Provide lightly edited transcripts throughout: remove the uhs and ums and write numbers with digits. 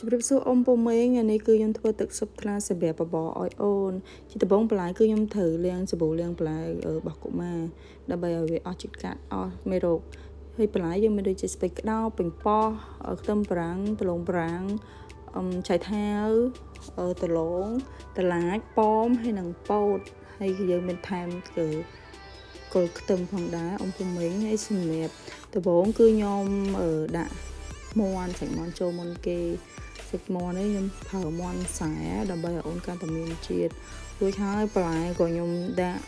ជម្រាបសួរអ៊ំពូមេងនេះគឺខ្ញុំធ្វើទឹកស៊ុបថ្លាសម្រាប់បបរឲ្យអូនជាដំបូងបន្លែគឺខ្ញុំត្រូវលាងសាប៊ូលាងបន្លែរបស់កុមារដើម្បីឲ្យវាអស់ជាតិកាត់អស់មេរោគហើយបន្លែយើងមានដូចជាស្ពៃក្តោបប៉េងប៉ោះខ្ទឹមប្រាំងដលងប្រាំងឆៃថាវដលងតឡាចប៉មហើយនិងពោតហើយយើងមានថែមគឺគល់ខ្ទឹមផងដែរអ៊ំពូមេងហើយសម្រាប់ដំបូងគឺខ្ញុំដាក់មាន់សាច់មាន់ចូលមុនគេសាច់មាន់នេះខ្ញុំប្រើមាន់ខ្សែដើម្បីឲ្យអូនកាន់តែមានជាតិរួចហើយបន្លែក៏ខ្ញុំដាក់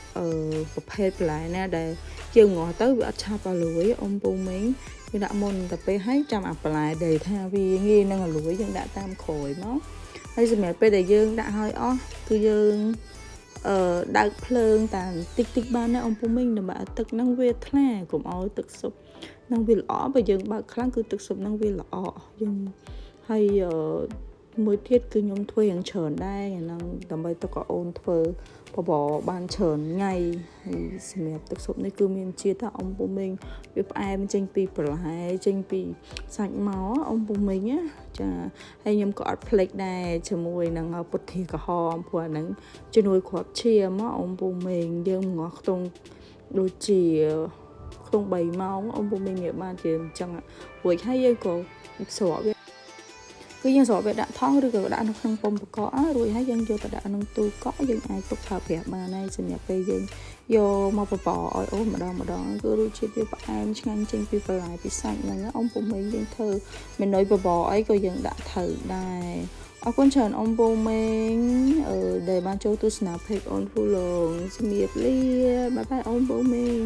ប្រភេទបន្លែណាដែលយើងងាស់ទៅវាអត់ឆាប់ឲ្យលួយអ៊ំពូមេងយើងដាក់មុនតែពេលហើយចាំអាបន្លែដែលថាវាងាយនឹងឲ្យលួយយើងដាក់តាមក្រោយមកហើយសម្រាប់ពេលដែលយើងដាក់ឲ្យអស់គឺយើងដើកភ្លើងតាមតិចបានណាអ៊ំពូមីងដើម្បីឲ្យទឹកហ្នឹងវាថ្លាកុំឲ្យទឹកស៊ុបហ្នឹងវាល្អបើយើងបើកខ្លាំងគឺទឹកស៊ុបហ្នឹងវាល្អយើងហើយមួយទៀតគឺខ្ញុំធ្វើយ៉ាងច្រើនដែរហ្នឹងដើម្បីទុកឲ្យអូនធ្វើបបរបានច្រើនថ្ងៃហើយសម្រាប់ទឹកស៊ុបនេះគឺមានជាតិថាអ៊ំពូមីងវាផ្អែមចេញពីប្រឡែចេញពីសាច់មកអ៊ំពូមីងណាចាហើយខ្ញុំក៏អត់ភ្លេចដែរជាមួយនឹងពុទ្ធាក្រហមព្រោះអាហ្នឹងជំនួយគ្រាប់ឈាមអ៊ំពូមីងយើងងាស់ខ្ទង់ដូចជាខ្ទង់3ម៉ោងអ៊ំពូមីងមានបានជាអញ្ចឹងរួចហើយយើងក៏ស្រក់វាគឺយើងស្រក់វាដាក់ថង់ឬក៏ដាក់នៅក្នុងពុម្ពកករួចហើយយើងយកទៅដាក់ក្នុងទូកក់យើងអាចទុកប្រើប្រាស់បានហើយសម្រាប់ពេលយើងយកមកបបរឲ្យអូនម្ដងគឺរសជាតិវាផ្អែមឆ្ងាញ់ចេញពីបន្លែពីសាច់ហ្នឹងអ៊ំពូមីងយើងធ្វើមេនុយបបរអីក៏យើងដាក់ត្រូវដែរអរគុណច្រើនអ៊ំពូមេងដែលបានចូលទស្សនា page អូនពូឡងជំរាបលាបាយបាយអ៊ំពូមេង